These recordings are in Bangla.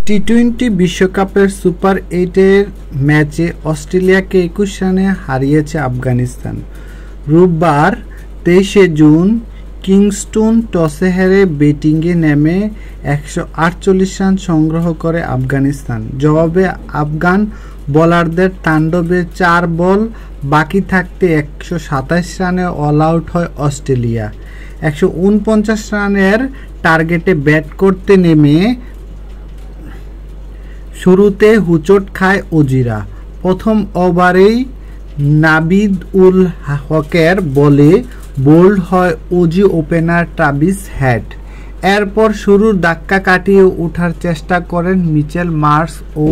টি-20 বিশ্বকাপের সুপার 8-এর ম্যাচে অস্ট্রেলিয়াকে 21 রানে হারিয়েছে আফগানিস্তান। রোববার 23 জুন কিংস্টন টসে হেরে ব্যাটিংয়ে নেমে 148 রান সংগ্রহ করে আফগানিস্তান। জবাবে আফগান বোলারদের তাণ্ডবে 4 বল বাকি থাকতে 127 রানে অল আউট হয় অস্ট্রেলিয়া। 149 রানের টার্গেটে ব্যাট করতে নেমে শুরুতে হুচট খায় অজিরা। প্রথম ওভারেই নাবিদ উল হকের বলে বোল্ড হয় অজি ওপেনার ট্রাভিস হেড। এরপর শুরুর ধাক্কা কাটিয়ে ওঠার চেষ্টা করেন মিচেল মার্শ ও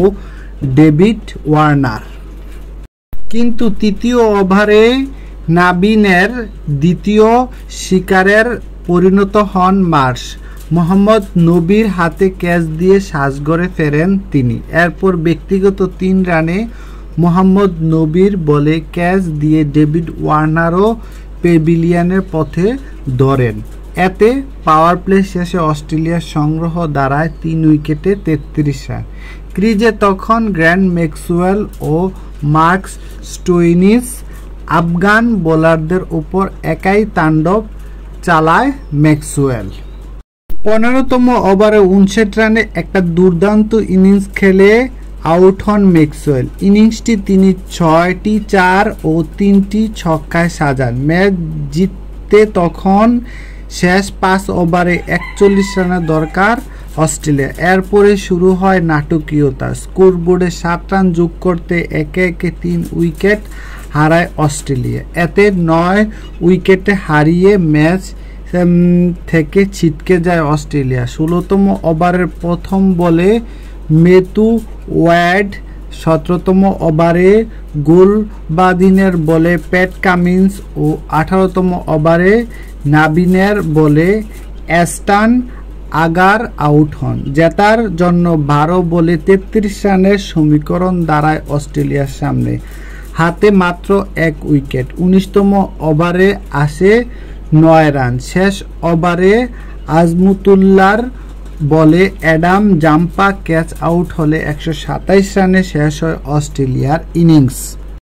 ডেভিড ওয়ার্নার, কিন্তু তৃতীয় ওভারে নাবিনের দ্বিতীয় শিকারে পরিণত হন মার্শ। মোহাম্মদ নবীর হাতে ক্যাচ দিয়ে সাজঘরে ফেরেন তিনি। এরপর ব্যক্তিগত 3 রানে মোহাম্মদ নবীর বলে ক্যাচ দিয়ে ডেভিড ওয়ার্নারও প্যাভিলিয়নের পথে ধরেন। এতে পাওয়ার প্লে শেষে অস্ট্রেলিয়ার সংগ্রহ দাঁড়ায় 3 উইকেটে 33 রান। ক্রিজে তখন গ্র্যান্ট ম্যাক্সওয়েল ও মার্ক স্টোইনিস। আফগান বোলারদের উপর একাই তাণ্ডব চালায় ম্যাক্সওয়েল। 15তম ওভারে 59 রানে একটা দুর্দান্ত ইনিংস খেলে আউট হন ম্যাক্সওয়েল। ইনিংসটি তিনি 6টি 4 ও 3টি ছক্কায় সাজান। ম্যাচ জিততে তখন শেষ 5 ওভারে 41 রানের দরকার অস্ট্রেলিয়া। এরপরে শুরু হয় নাটকীয়তা। স্কোরবোর্ডে 7 রান যোগ করতে একে একে 3 উইকেট হারায় অস্ট্রেলিয়া। এতে 9 উইকেটে হারিয়ে ম্যাচ থেকে ছিটকে যায় অস্ট্রেলিয়া। 16তম ওভারের প্রথম বলে ম্যাথু ওয়াড, 17তম ওভারে গুলবাদিনের বলে প্যাট কামিন্স ও 18তম ওভারে নাবিনের বলে অ্যাস্টন আগার আউট হন। জেতার জন্য 12 বলে 33 রানের সমীকরণ দাঁড়ায় অস্ট্রেলিয়ার সামনে। হাতে মাত্র 1 উইকেট। 19তম ওভারে আসে 9 রান। শেষ ওভারে আজমতুল্লাহর বলে অ্যাডাম জাম্পা ক্যাচ আউট হলে 127 রানে শেষ হয় অস্ট্রেলিয়ার ইনিংস।